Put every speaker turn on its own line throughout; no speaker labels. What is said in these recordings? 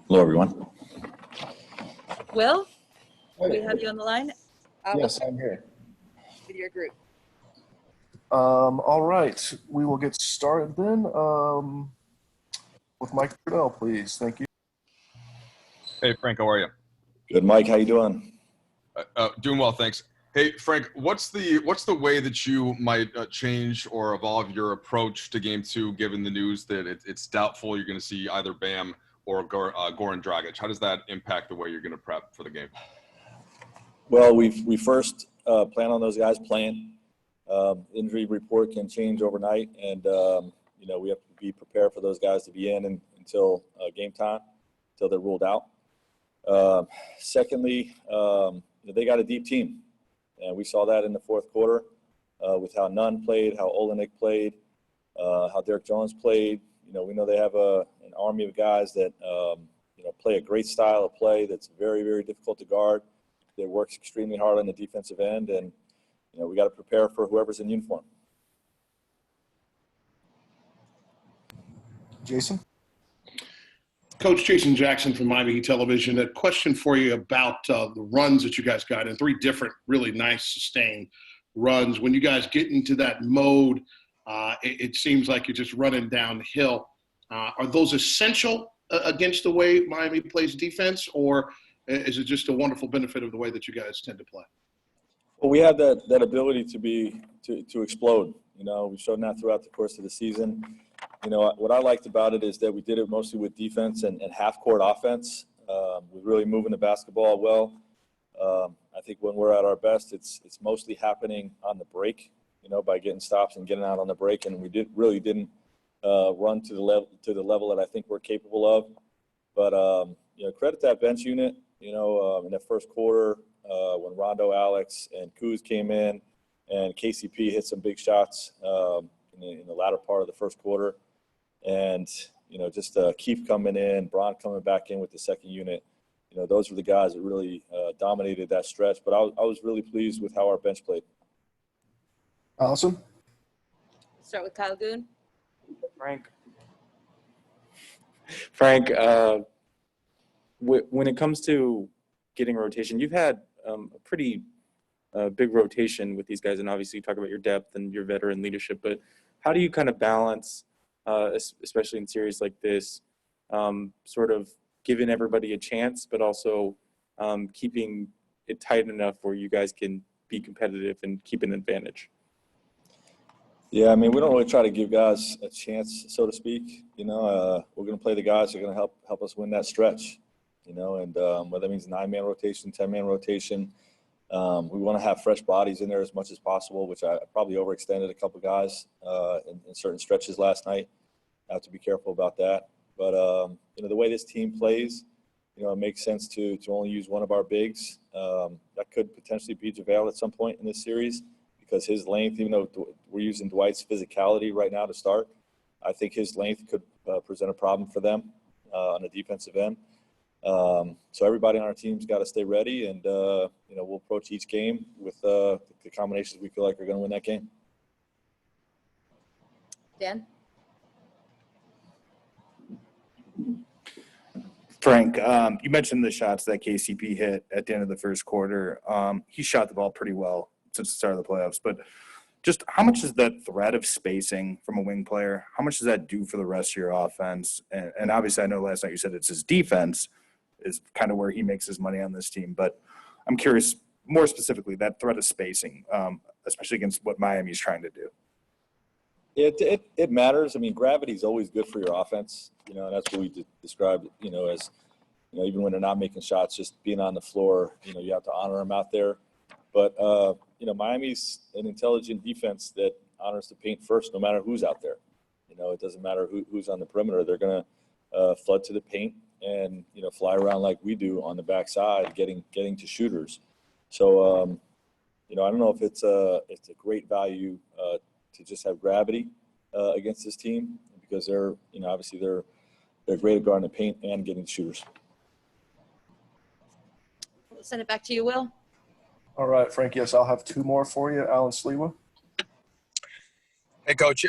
Hello, everyone.
Will,
Hey.
we have you on the line?
Yes, I'm here.
With your group.
All right, we will get started then with Mike Trudell, please. Thank you.
Hey, Frank, how are you?
Good, Mike. How you doing?
Doing well, thanks. Hey, Frank, what's the way that you might change or evolve your approach to Game 2, given the news that it's doubtful you're going to see either Bam or Goran Dragic? How does that impact the way you're going to prep for the game?
Well, we first plan on those guys playing. Injury report can change overnight, and we have to be prepared for those guys to be in until game time, until they're ruled out. Secondly, they got a deep team, and we saw that in the fourth quarter with how Nunn played, how Olenek played, how Derek Jones played. We know they have an army of guys that play a great style of play that's very, very difficult to guard. That works extremely hard on the defensive end, and we got to prepare for whoever's in uniform.
Jason?
Coach Jason Jackson from Miami Heat Television. A question for you about the runs that you guys got in 3 different really nice sustained runs. When you guys get into that mode, it seems like you're just running downhill. Are those essential against the way Miami plays defense, or is it just a wonderful benefit of the way that you guys tend to play?
Well, we have that ability to explode. We've shown that throughout the course of the season. What I liked about it is that we did it mostly with defense and half-court offense. We're really moving the basketball well. I think when we're at our best, it's mostly happening on the break, by getting stops and getting out on the break. And we really didn't run to the level that I think we're capable of. But credit that bench unit. In that first quarter, when Rondo, Alex, and Kuz came in, and KCP hit some big shots in the latter part of the first quarter. And, just Keith coming in, Bron coming back in with the second unit. Those were the guys that really dominated that stretch. But I was really pleased with how our bench played.
Allison?
Start with Kyle Goon.
Frank, when it comes to getting rotation, you've had a pretty big rotation with these guys, and obviously you talk about your depth and your veteran leadership, but how do you kind of balance, especially in series like this, sort of giving everybody a chance, but also keeping it tight enough where you guys can be competitive and keep an advantage?
Yeah, we don't really try to give guys a chance, so to speak. We're going to play the guys that are going to help us win that stretch. And whether that means 9-man rotation, 10-man rotation, we want to have fresh bodies in there as much as possible, which I probably overextended a couple guys in certain stretches last night. I have to be careful about that. But, the way this team plays, it makes sense to only use one of our bigs. That could potentially be JaVale at some point in this series because his length, even though we're using Dwight's physicality right now to start, I think his length could present a problem for them on the defensive end. So everybody on our team's got to stay ready, and we'll approach each game with the combinations we feel like are going to win that game.
Dan?
Frank, you mentioned the shots that KCP hit at the end of the first quarter. He shot the ball pretty well since the start of the playoffs, but just how much is that threat of spacing from a wing player? How much does that do for the rest of your offense? And obviously I know last night you said it's his defense is kind of where he makes his money on this team. But I'm curious, more specifically, that threat of spacing, especially against what Miami's trying to do.
It matters. Gravity is always good for your offense. And that's what we described, as, even when they're not making shots, just being on the floor, you have to honor them out there. But, Miami's an intelligent defense that honors the paint first, no matter who's out there. It doesn't matter who's on the perimeter. They're going to flood to the paint and, fly around like we do on the backside, getting to shooters. So, I don't know if it's a great value to just have gravity against this team because they're, obviously they're great at guarding the paint and getting to shooters.
We'll send it back to you, Will.
All right, Frank, yes, I'll have 2 more for you. Alan Sliwa.
Hey, Coach.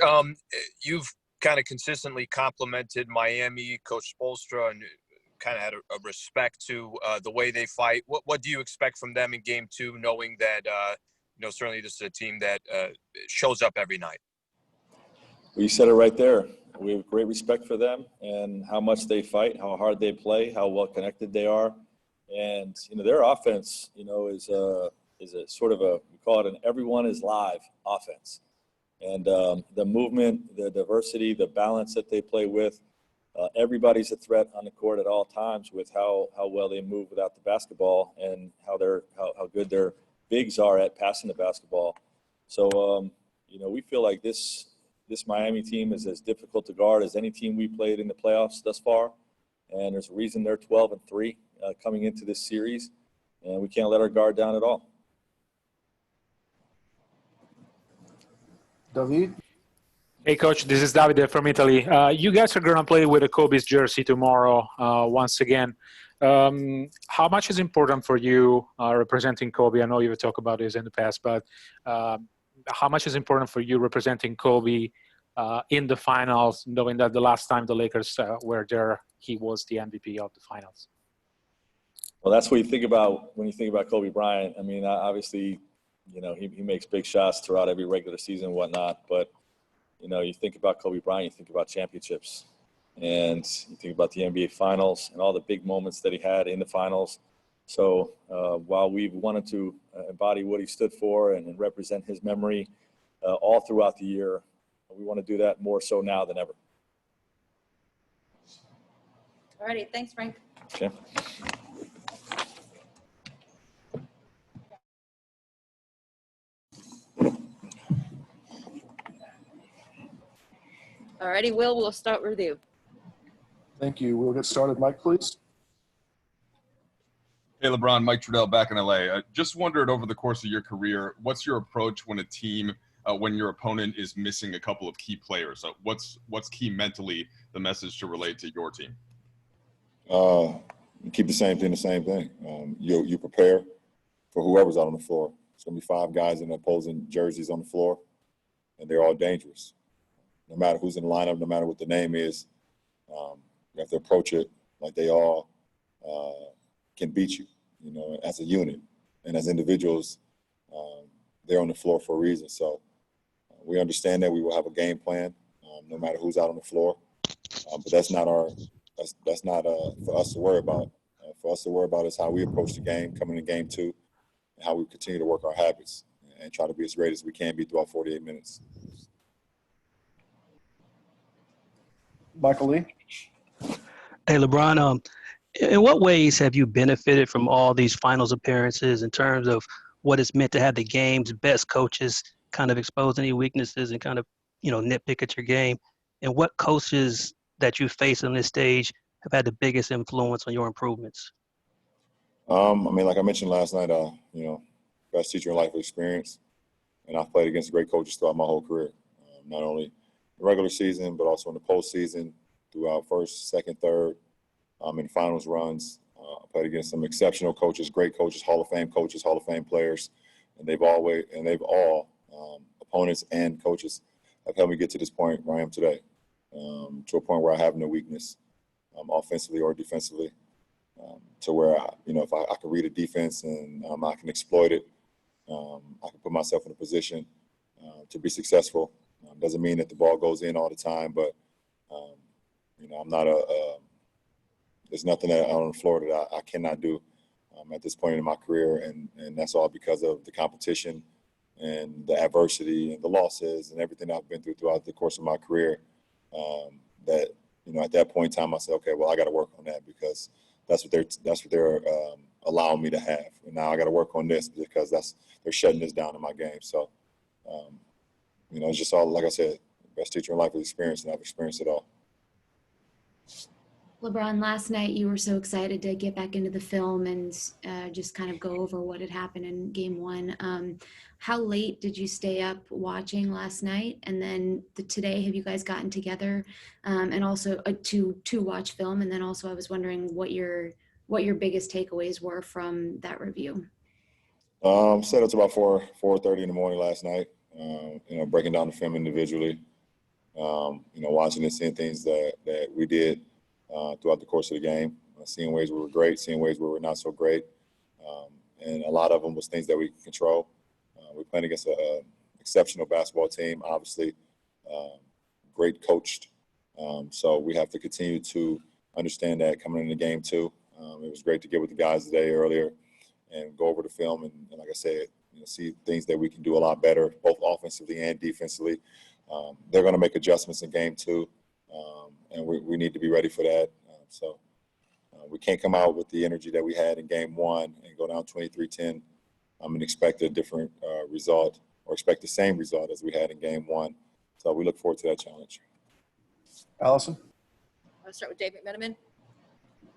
You've kind of consistently complimented Miami, Coach Spoelstra, and kind of had a respect to the way they fight. What do you expect from them in Game 2, knowing that certainly this is a team that shows up every night?
Well, you said it right there. We have great respect for them and how much they fight, how hard they play, how well connected they are, and their offense, is a sort of we call it an everyone is live offense, and the movement, the diversity, the balance that they play with, everybody's a threat on the court at all times with how well they move without the basketball and how good their bigs are at passing the basketball. So we feel like this Miami team is as difficult to guard as any team we played in the playoffs thus far. And there's a reason they're 12-3 coming into this series. And we can't let our guard down at all.
David?
Hey, Coach, this is Davide from Italy. You guys are going to play with a Kobe's jersey tomorrow once again. How much is important for you representing Kobe? I know you've talked about this in the past, but how much is important for you representing Kobe in the finals, knowing that the last time the Lakers were there, he was the MVP of the finals?
Well, that's what you think about when you think about Kobe Bryant. I mean, obviously, he makes big shots throughout every regular season and whatnot, but you think about Kobe Bryant, you think about championships, and you think about the NBA Finals and all the big moments that he had in the finals. So while we've wanted to embody what he stood for and represent his memory all throughout the year, we want to do that more so now than ever.
All righty. Thanks, Frank.
Okay.
All righty, Will, we'll start with you.
Thank you. We'll get started. Mike, please.
Hey, LeBron, Mike Trudell back in LA. Just wondered over the course of your career, what's your approach when when your opponent is missing a couple of key players? So what's key mentally, the message to relate to your team?
Keep the same thing. You prepare for whoever's out on the floor. It's going to be 5 guys in opposing jerseys on the floor, and they're all dangerous. No matter who's in the lineup, no matter what the name is, you have to approach it like they all can beat you, as a unit. And as individuals, they're on the floor for a reason. So we understand that we will have a game plan, no matter who's out on the floor. But that's not for us to worry about. For us to worry about is how we approach the game, coming to Game 2, and how we continue to work our habits and try to be as great as we can be throughout 48 minutes.
Michael Lee?
Hey, LeBron, in what ways have you benefited from all these finals appearances in terms of what it's meant to have the game's best coaches kind of expose any weaknesses and kind of, nitpick at your game? And what coaches that you face on this stage have had the biggest influence on your improvements?
Like I mentioned last night, best teacher in life experience. And I've played against great coaches throughout my whole career, not only the regular season, but also in the postseason, throughout first, second, third, in finals runs. I played against some exceptional coaches, great coaches, Hall of Fame players, and they've all, opponents and coaches, have helped me get to this point where I am today, to a point where I have no weakness, offensively or defensively, to where if I can read a defense and I can exploit it, I can put myself in a position to be successful. Doesn't mean that the ball goes in all the time, but I'm not there's nothing out on the floor that I cannot do at this point in my career, and that's all because of the competition and the adversity and the losses and everything I've been throughout the course of my career. That at that point in time, I said, okay, well, I got to work on that because that's what they're allowing me to have, and now I got to work on this because they're shutting this down in my game. So. It's just all, like I said, best teacher in life is experience, and I've experienced it all.
LeBron, last night you were so excited to get back into the film and just kind of go over what had happened in Game 1. How late did you stay up watching last night? And then today, have you guys gotten together and also to watch film? And then also I was wondering what your biggest takeaways were from that review.
Set up to about 4:30 in the morning last night. Breaking down the film individually. Watching and seeing things that we did throughout the course of the game, seeing ways we were great, seeing ways we were not so great. And a lot of them was things that we could control. We're playing against an exceptional basketball team, obviously great coached. So we have to continue to understand that coming into game two. It was great to get with the guys today earlier and go over the film and like I said, see things that we can do a lot better, both offensively and defensively. They're going to make adjustments in game two, and we need to be ready for that. We can't come out with the energy that we had in game one and go down 23-10 and expect a different result or expect the same result as we had in game one. So we look forward to that challenge.
Allison?
I'll start with David Miniman.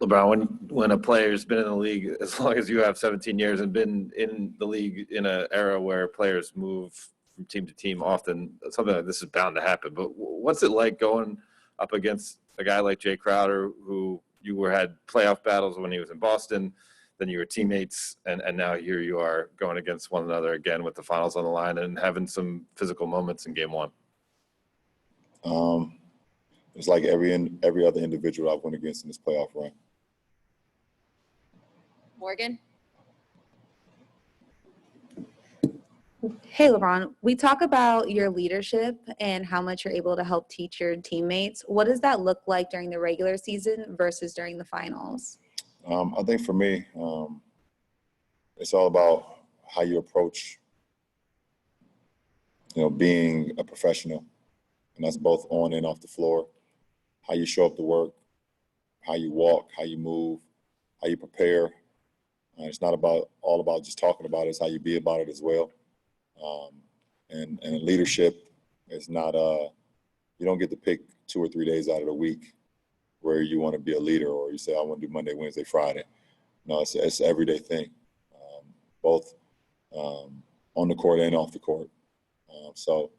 LeBron, when a player's been in the league as long as you have, 17 years, and been in the league in an era where players move from team to team often, something like this is bound to happen. But what's it like going up against a guy like Jay Crowder, who you had playoff battles when he was in Boston, then you were teammates, and now here you are going against one another again with the finals on the line and having some physical moments in game one?
It's like every other individual I've went against in this playoff run.
Morgan.
Hey, LeBron, we talk about your leadership and how much you're able to help teach your teammates. What does that look like during the regular season versus during the finals?
I think for me, it's all about how you approach, being a professional, and that's both on and off the floor. How you show up to work, how you walk, how you move, how you prepare. It's not all about just talking about it. It's how you be about it as well. And leadership is not you don't get to pick 2 or 3 days out of the week where you want to be a leader or you say, I want to do Monday, Wednesday, Friday. No, it's an everyday thing, both on the court and off the court. So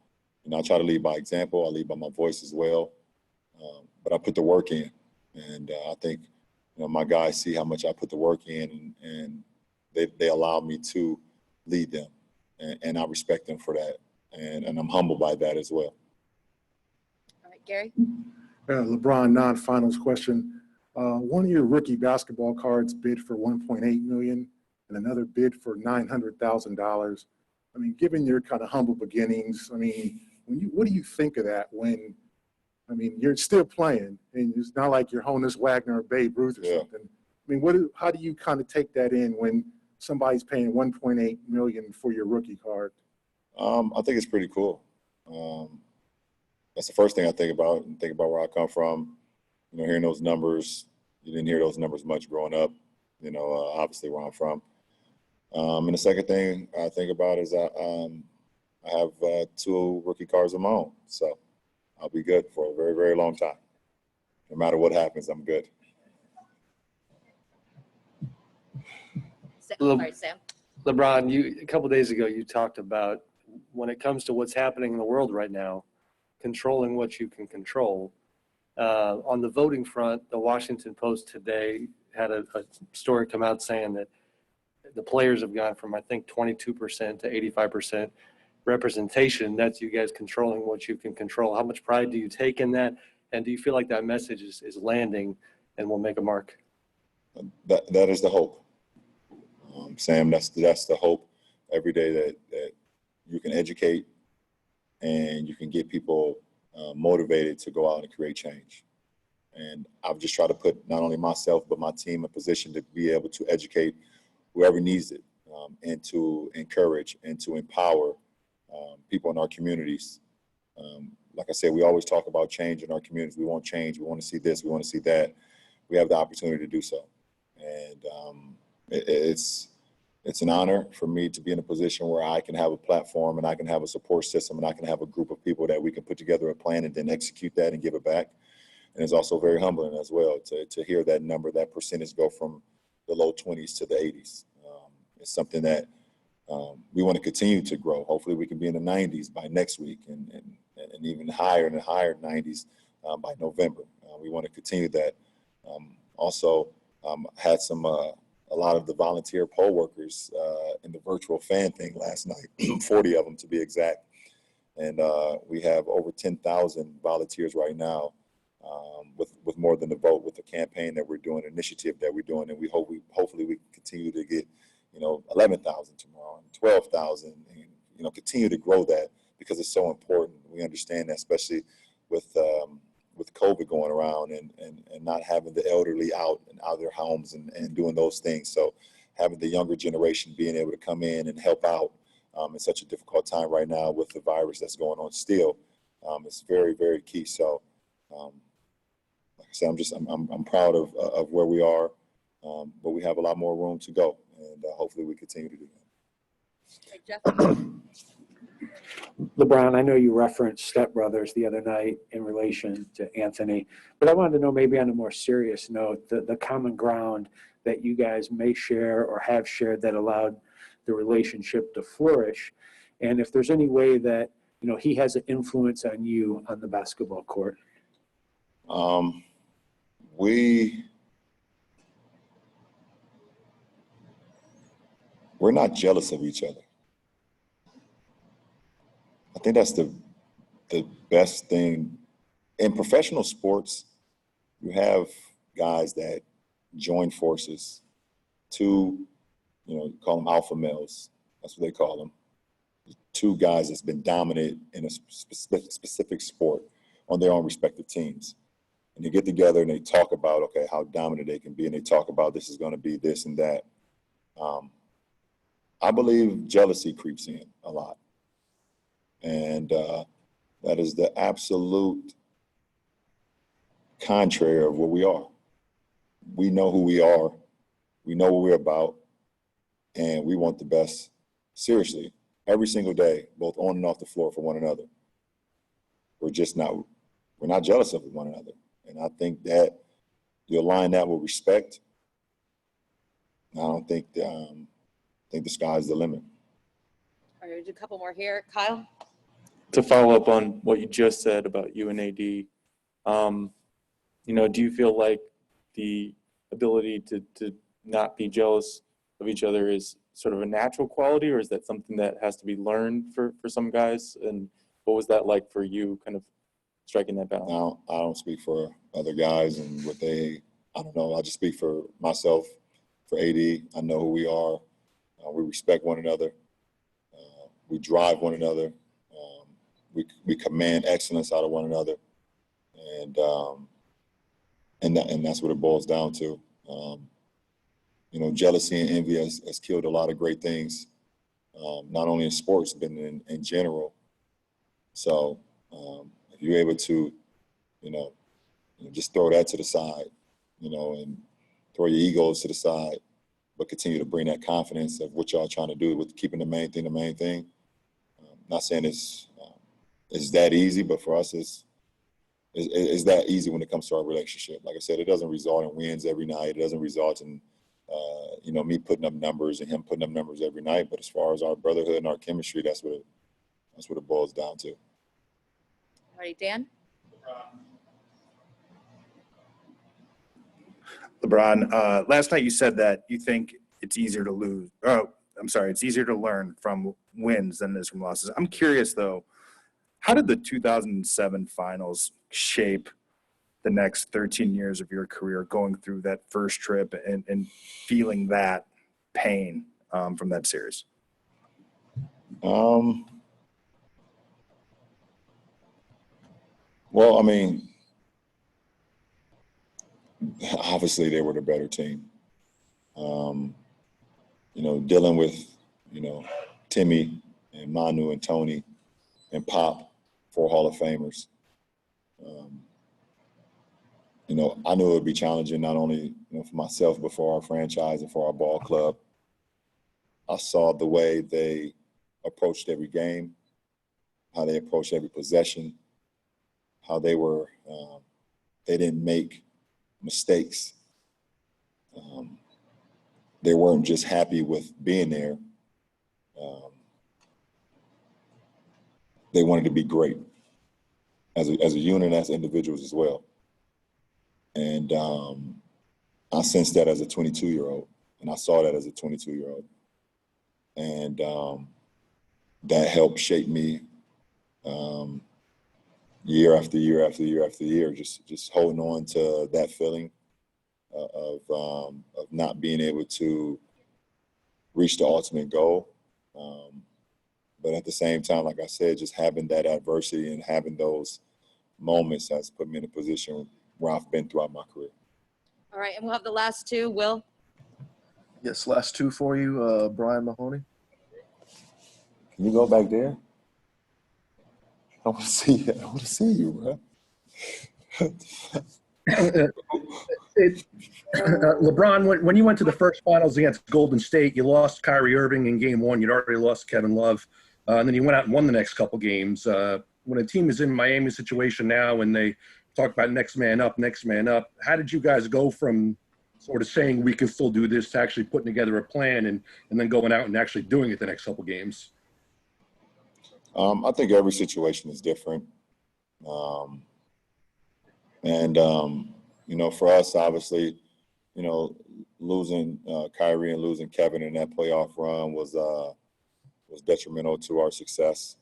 I try to lead by example. I lead by my voice as well. But I put the work in. And I think, my guys see how much I put the work in and they allow me to lead them. And I respect them for that. And I'm humbled by that as well.
All right, Gary.
LeBron, non-finals question. One of your rookie basketball cards bid for $1.8 million and another bid for $900,000. Given your kind of humble beginnings, what do you think of that when, you're still playing and it's not like you're Honus Wagner or Babe Ruth or something. How do you kind of take that in when somebody's paying $1.8 million for your rookie card?
I think it's pretty cool. That's the first thing I think about, and think about where I come from. Hearing those numbers, you didn't hear those numbers much growing up. Obviously where I'm from. And the second thing I think about is I have 2 rookie cards of my own, so I'll be good for a very, very long time. No matter what happens, I'm good.
Sorry, Sam.
LeBron, a couple of days ago, you talked about when it comes to what's happening in the world right now, controlling what you can control. On the voting front, the Washington Post today had a story come out saying that the players have gone from, I think, 22% to 85% representation. That's you guys controlling what you can control. How much pride do you take in that? And do you feel like that message is landing and will make a mark?
That is the hope. Sam, that's the hope every day that you can educate and you can get people motivated to go out and create change. And I've just tried to put not only myself but my team in a position to be able to educate whoever needs it, and to encourage and to empower people in our communities. Like I said, we always talk about change in our communities. We want change. We want to see this. We want to see that. We have the opportunity to do so. And it's an honor for me to be in a position where I can have a platform and I can have a support system and I can have a group of people that we can put together a plan and then execute that and give it back. And it's also very humbling as well to hear that number, that percentage go from the low 20s to the 80s. It's something that we want to continue to grow. Hopefully we can be in the 90s by next week and even higher in the higher 90s by November. We want to continue that. Also had a lot of the volunteer poll workers in the virtual fan thing last night, 40 of them to be exact. And we have over 10,000 volunteers right now with more than the vote, with the campaign that we're doing, initiative that we're doing. And hopefully we continue to get, 11,000 tomorrow and 12,000 and, continue to grow that because it's so important. We understand that, especially with COVID going around and not having the elderly out of their homes and doing those things. So having the younger generation being able to come in and help out in such a difficult time right now with the virus that's going on still, it's very, very key. So, like I said, I'm proud of where we are, but we have a lot more room to go, and hopefully we continue to do that.
Jeff?
LeBron, I know you referenced Step Brothers the other night in relation to Anthony, but I wanted to know, maybe on a more serious note, the common ground that you guys may share or have shared that allowed the relationship to flourish, and if there's any way that he has an influence on you on the basketball court.
We're not jealous of each other. I think that's the best thing. In professional sports, you have guys that join forces, two, you call them alpha males. That's what they call them. Two guys that's been dominant in a specific sport on their own respective teams. And they get together and they talk about, okay, how dominant they can be. And they talk about this is going to be this and that. I believe jealousy creeps in a lot. And that is the absolute contrary of what we are. We know who we are. We know what we're about. And we want the best, seriously, every single day, both on and off the floor for one another. We're not jealous of one another. And I think that you align that with respect. I don't think the sky's the limit.
All right, we'll do a couple more here. Kyle?
To follow up on what you just said about you and AD, do you feel like the ability to not be jealous of each other is sort of a natural quality, or is that something that has to be learned for some guys? And what was that like for you, kind of striking that balance?
Now, I don't speak for other guys and I don't know. I just speak for myself, for AD. I know who we are. We respect one another. We drive one another. We command excellence out of one another. And that's what it boils down to. Jealousy and envy has killed a lot of great things, not only in sports, but in general. So if you're able to, just throw that to the side, and throw your egos to the side, but continue to bring that confidence of what y'all trying to do with keeping the main thing. Not saying it's that easy, but for us, it's that easy when it comes to our relationship. Like I said, it doesn't result in wins every night. It doesn't result in, me putting up numbers and him putting up numbers every night. But as far as our brotherhood and our chemistry, that's what it boils down to.
All right, Dan?
LeBron, last night you said that you think it's easier to lose. It's easier to learn from wins than it is from losses. I'm curious, though, how did the 2007 finals shape the next 13 years of your career, going through that first trip and feeling that pain from that series?
Well, I mean, obviously they were the better team. Dealing with, Timmy and Manu and Tony and Pop, 4 Hall of Famers. I knew it would be challenging not only, for myself, but for our franchise and for our ball club. I saw the way they approached every game, how they approached every possession, how they didn't make mistakes. They weren't just happy with being there. They wanted to be great as a unit, as individuals as well. And I sensed that as a 22-year-old, and I saw that as a 22-year-old. And that helped shape me year after year after year after year, just holding on to that feeling of not being able to reach the ultimate goal. But at the same time, like I said, just having that adversity and having those moments has put me in a position where I've been throughout my career.
All right, and we'll have the last two. Will?
Yes, last two for you, Brian Mahoney.
Can you go back there? I want to see you. I want to see you, bro.
LeBron, when you went to the first finals against Golden State, you lost Kyrie Irving in game one. You'd already lost Kevin Love. And then you went out and won the next couple games. When a team is in Miami's situation now and they talk about next man up, how did you guys go from sort of saying we can still do this to actually putting together a plan and then going out and actually doing it the next couple games?
I think every situation is different. You know, for us, obviously, you know, losing Kyrie and losing Kevin in that playoff run was detrimental to our success.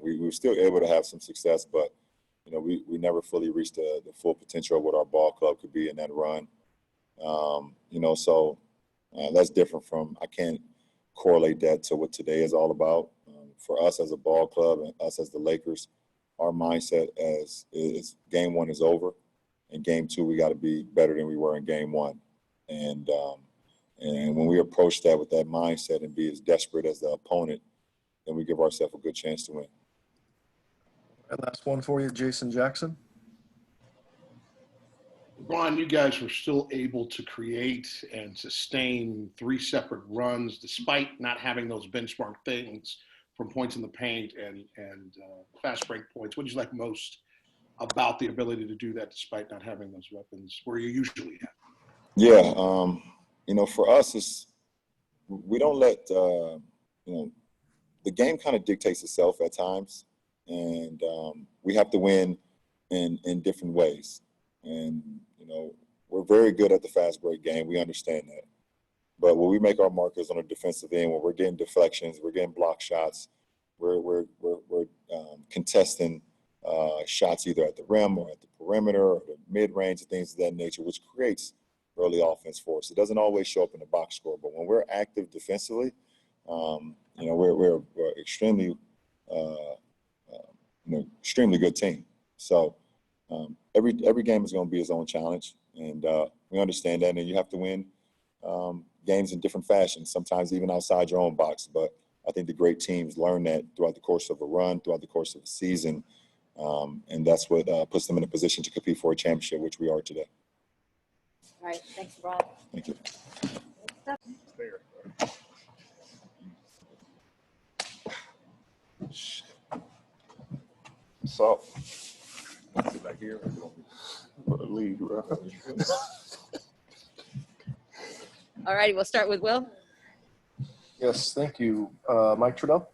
We were still able to have some success, but, you know, we never fully reached the full potential of what our ball club could be in that run. You know, so that's different from, I can't correlate that to what today is all about. For us as a ball club and us as the Lakers, our mindset is game one is over. In game two, we got to be better than we were in game one. And when we approach that with that mindset and be as desperate as the opponent, then we give ourselves a good chance to win.
And last one for you, Jason Jackson.
Ron, you guys were still able to create and sustain 3 separate runs despite not having those benchmark things from points in the paint and fast break points. What did you like most about the ability to do that despite not having those weapons where you usually have?
Yeah, you know, for us, we don't let, you know, the game kind of dictates itself at times, and we have to win in different ways. And, you know, we're very good at the fast break game. We understand that. But when we make our markers on the defensive end, when we're getting deflections, we're getting block shots, we're contesting shots either at the rim or at the perimeter or the mid-range and things of that nature, which creates early offense for us. It doesn't always show up in the box score, but when we're active defensively, you know, we're extremely, you know, extremely good team. So every game is going to be its own challenge, and we understand that. And you have to win games in different fashions, sometimes even outside your own box. But I think the great teams learn that throughout the course of a run, throughout the course of a season, and that's what puts them in a position to compete for a championship, which we are today.
All right, thanks, Rob.
Thank you.
So,
back here.
lead, bro.
All righty, we'll start with Will.
Yes, thank you. Mike Trudeau.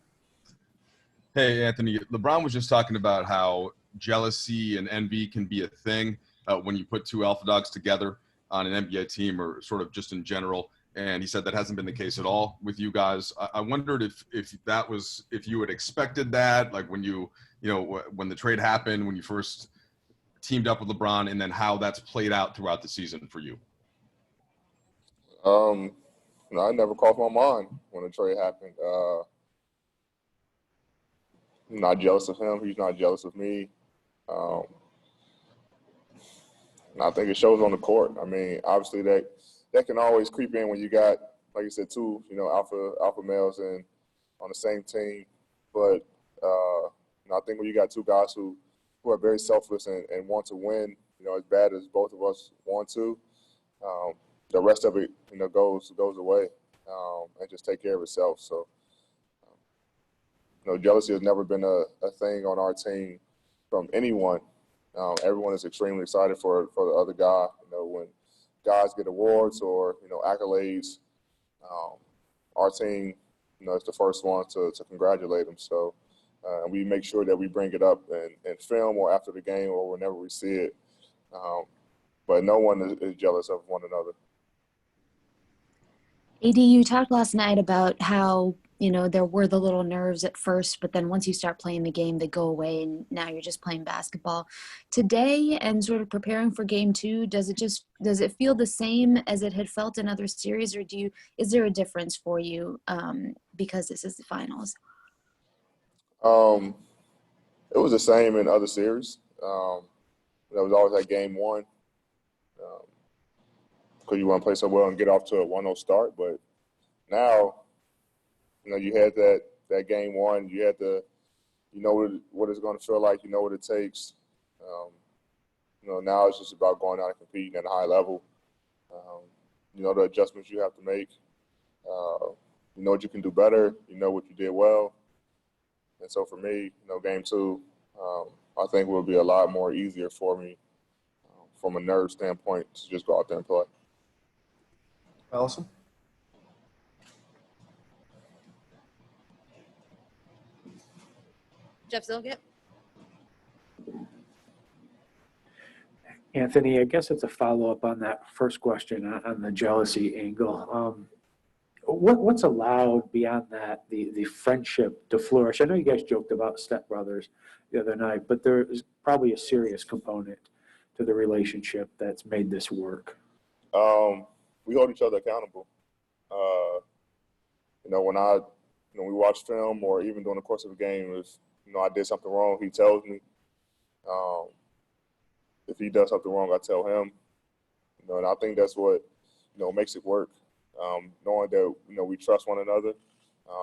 Hey, Anthony. LeBron was just talking about how jealousy and envy can be a thing when you put 2 alpha dogs together on an NBA team or sort of just in general. And he said that hasn't been the case at all with you guys. I wondered if you had expected that, like when when the trade happened, when you first teamed up with LeBron, and then how that's played out throughout the season for you.
No, I never crossed my mind when the trade happened. I'm not jealous of him. He's not jealous of me. And I think it shows on the court. I mean, obviously that can always creep in when you got, like you said, 2, you know, alpha males and on the same team. But you know, I think when you got 2 guys who are very selfless and want to win, you know, as bad as both of us want to, the rest of it, you know, goes away and just take care of itself. So, you know, jealousy has never been a thing on our team from anyone. Everyone is extremely excited for the other guy. You know, when guys get awards or, you know, accolades, our team, you know, is the first one to congratulate them. So we make sure that we bring it up in film or after the game or whenever we see it. But no one is jealous of one another.
AD, you talked last night about how there were the little nerves at first, but then once you start playing the game, they go away, and now you're just playing basketball. Today, and sort of preparing for game 2, does it feel the same as it had felt in other series, or is there a difference for you because this is the finals?
It was the same in other series. There was always that game 1 because you want to play so well and get off to a 1-0 start. But now, you had that game 1. You had what it's going to feel like. You know what it takes. Now it's just about going out and competing at a high level. The adjustments you have to make. You know what you can do better. You know what you did well. And so for me, game 2, I think will be a lot more easier for me from a nerve standpoint to just go out there and play.
Allison?
Jeff Zilgett?
Anthony, I guess it's a follow-up on that first question on the jealousy angle. What's allowed beyond that, the friendship to flourish? I know you guys joked about stepbrothers the other night, but there is probably a serious component to the relationship that's made this work.
We hold each other accountable. When we watch film or even during the course of a game, if I did something wrong, he tells me. If he does something wrong, I tell him. And I think that's what makes it work. Knowing that we trust one another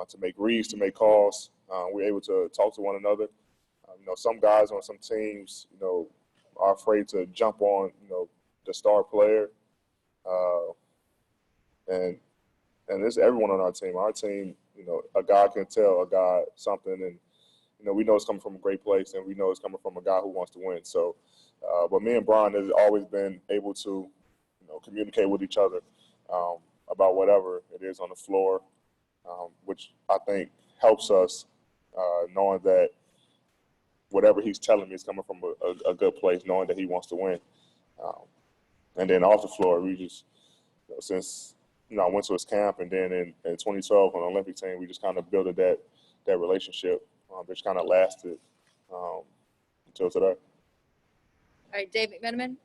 to make reads, to make calls, we're able to talk to one another. Some guys on some teams, are afraid to jump on the star player, and it's everyone on our team. Our team, a guy can tell a guy something, and we know it's coming from a great place, and we know it's coming from a guy who wants to win. So, but me and Brian has always been able to, communicate with each other about whatever it is on the floor, which I think helps us knowing that whatever he's telling me is coming from a good place, knowing that he wants to win. And then off the floor, we just, since I went to his camp, and then in 2012 on the Olympic team, we just kind of built that relationship, which kind of lasted until today.
All right, Dave McMenamin?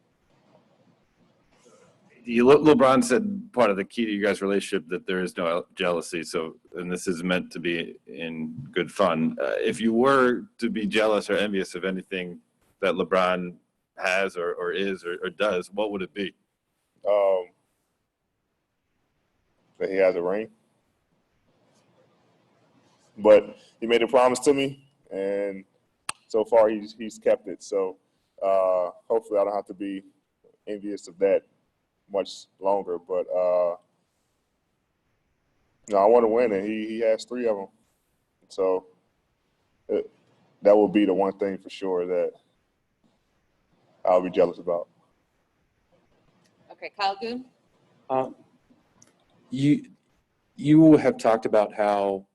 LeBron said part of the key to you guys' relationship that there is no jealousy. So, and this is meant to be in good fun. If you were to be jealous or envious of anything that LeBron has or is or does, what would it be?
That he has a ring. But he made a promise to me, and so far he's kept it. So hopefully I don't have to be envious of that much longer. But I want to win, and he has 3 of them. So that will be the one thing for sure that I'll be jealous about.
Okay, Kyle Goon?
You have talked about how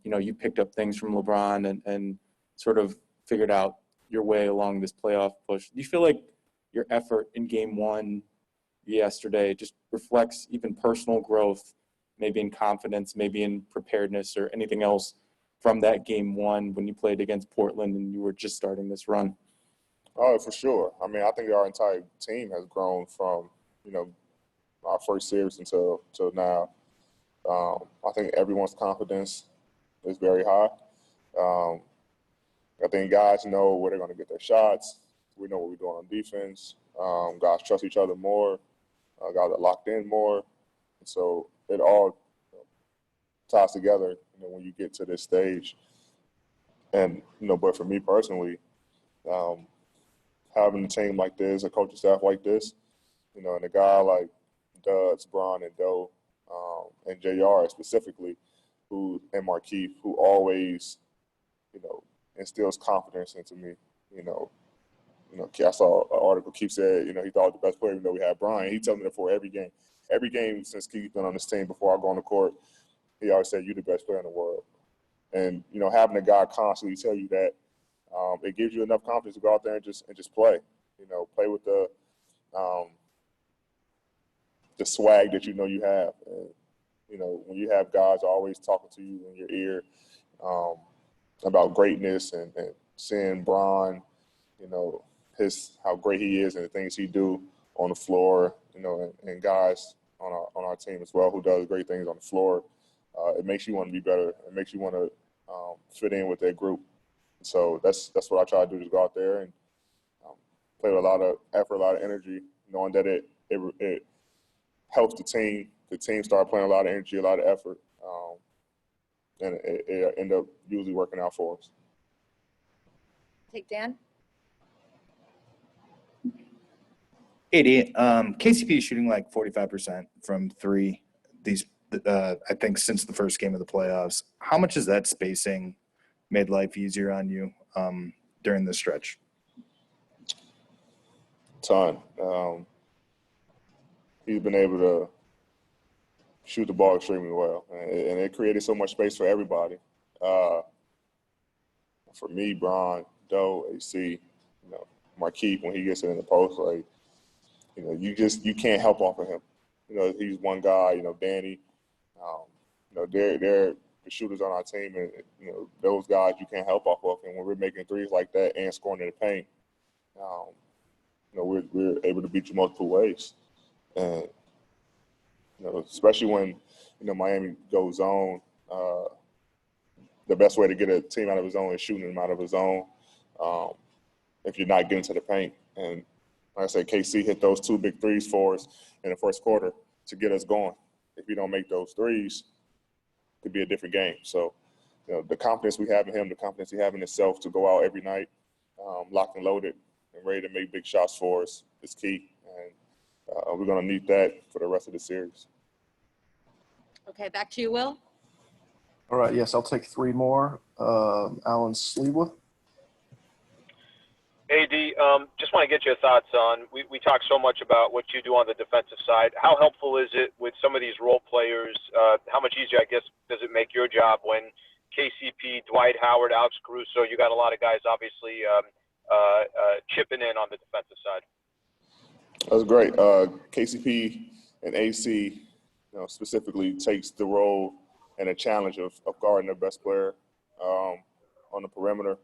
you picked up things from LeBron and sort of figured out your way along this playoff push. Do you feel like your effort in game 1 yesterday just reflects even personal growth, maybe in confidence, maybe in preparedness, or anything else from that game 1 when you played against Portland and you were just starting this run?
Oh, for sure. I mean, I think our entire team has grown from, our first series until now. I think everyone's confidence is very high. I think guys know where they're going to get their shots. We know what we're doing on defense. Guys trust each other more. Guys are locked in more. And so it all ties together, when you get to this stage. And, but for me personally, having a team like this, a coaching staff like this, and a guy like Dubs, Bron, and Doe, and JR specifically, and Markeith, who always, instills confidence into me. I saw an article, Keith said, he thought the best player, even though we had Brian. He tells me that before every game. Every game since Keith's been on this team, before I go on the court, he always said, "You're the best player in the world." And, having a guy constantly tell you that, it gives you enough confidence to go out there and just play. Play with the swag that you have. when you have guys always talking to you in your ear about greatness and seeing Bron, how great he is and the things he do on the floor, and guys on our team as well who does great things on the floor, it makes you want to be better. It makes you want to fit in with that group. So that's what I try to do, is go out there and play with a lot of effort, a lot of energy, knowing that it helps the team. The team start playing a lot of energy, a lot of effort, and it end up usually working out for us.
Take Dan.
AD, KCP is shooting like 45% from three. I think since the first game of the playoffs. How much has that spacing made life easier on you during this stretch?
Ton. He's been able to shoot the ball extremely well, and it created so much space for everybody. For me, Bron, Doe, AC, Markeith, when he gets it in the post, like, you can't help off of him. He's one guy. Danny, they're the shooters on our team, and those guys you can't help off of. And when we're making threes like that and scoring in the paint, we're able to beat you multiple ways. And especially when Miami goes zone, the best way to get a team out of his zone is shooting them out of his zone. If you're not getting to the paint, and like I said, KC hit those 2 big threes for us in the first quarter to get us going. If you don't make those threes, it could be a different game. So, the confidence we have in him, the confidence he has in himself to go out every night, locked and loaded, and ready to make big shots for us is key. And we're going to need that for the rest of the series.
Okay, back to you, Will.
All right, yes, I'll take 3 more. Alan Slewa.
AD, just want to get your thoughts on, we talk so much about what you do on the defensive side. How helpful is it with some of these role players? How much easier, I guess, does it make your job when KCP, Dwight Howard, Alex Caruso, you got a lot of guys obviously chipping in on the defensive side?
That's great. KCP and AC, specifically takes the role and the challenge of guarding the best player on the perimeter.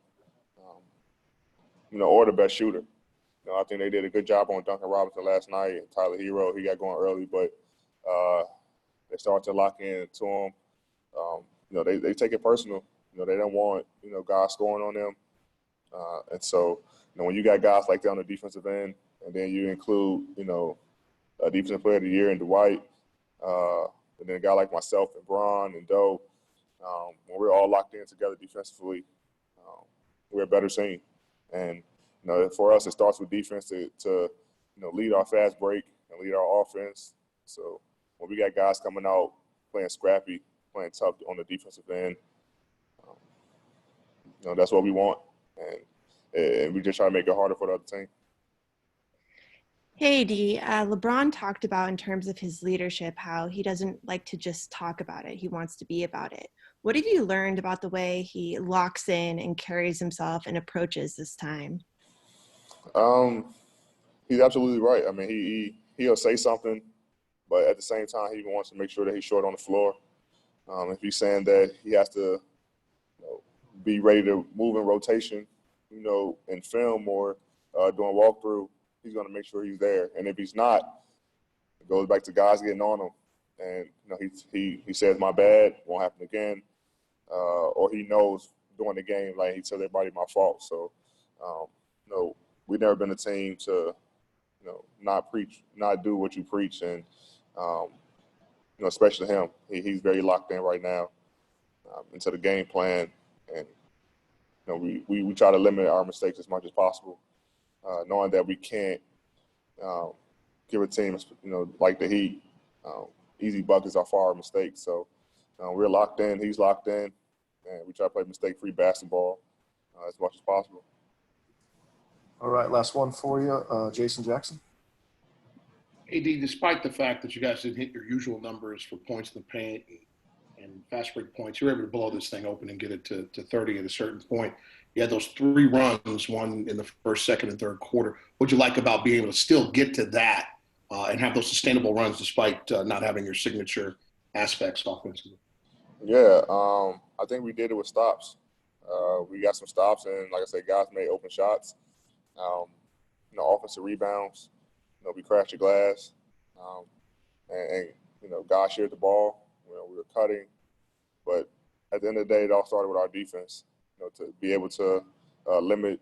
Or the best shooter. I think they did a good job on Duncan Robinson last night. And Tyler Hero, he got going early, but they started to lock in to him. They take it personal. They don't want, guys scoring on them. And so, when you got guys like that on the defensive end, and then you include, a defensive player of the year in Dwight, and then a guy like myself and Bron and Doe, when we're all locked in together defensively, we're a better team. And, for us, it starts with defense to lead our fast break and lead our offense. So when we got guys coming out playing scrappy, playing tough on the defensive end, that's what we want. And we just try to make it harder for the other team.
Hey, D. LeBron talked about in terms of his leadership how he doesn't like to just talk about it. He wants to be about it. What have you learned about the way he locks in and carries himself and approaches this time?
He's absolutely right. I mean, he'll say something, but at the same time, he wants to make sure that he's short on the floor. If he's saying that he has to be ready to move in rotation, in film or doing walkthrough, he's going to make sure he's there. And if he's not, it goes back to guys getting on him. And, he says, my bad, won't happen again. Or he knows during the game, like he tells everybody my fault. So, we've never been a team to, not do what you preach. And, especially him, he's very locked in right now into the game plan. And, we try to limit our mistakes as much as possible, knowing that we can't give a team, like the Heat, easy buckets are far mistakes. So we're locked in, he's locked in, and we try to play mistake-free basketball as much as possible.
All right, last one for you, Jason Jackson.
AD, despite the fact that you guys didn't hit your usual numbers for points in the paint and fast break points, you were able to blow this thing open and get it to 30 at a certain point. You had those 3 runs, one in the first, second, and third quarter. What'd you like about being able to still get to that and have those sustainable runs despite not having your signature aspects offensively?
Yeah, I think we did it with stops. We got some stops, and like I said, guys made open shots. Offensive rebounds. We crashed the glass, and guys shared the ball. We were cutting, but at the end of the day, it all started with our defense. To be able to limit,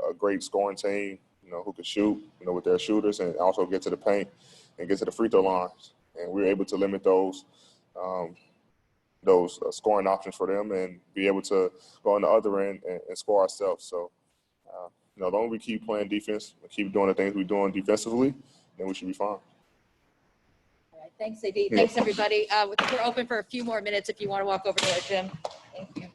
a great scoring team, who could shoot, with their shooters, and also get to the paint and get to the free throw lines. And we were able to limit those scoring options for them and be able to go on the other end and score ourselves. So, as long as we keep playing defense and keep doing the things we're doing defensively, then we should be fine.
All right, thanks, AD. Thanks, everybody. We're open for a few more minutes if you want to walk over to our gym. Thank you.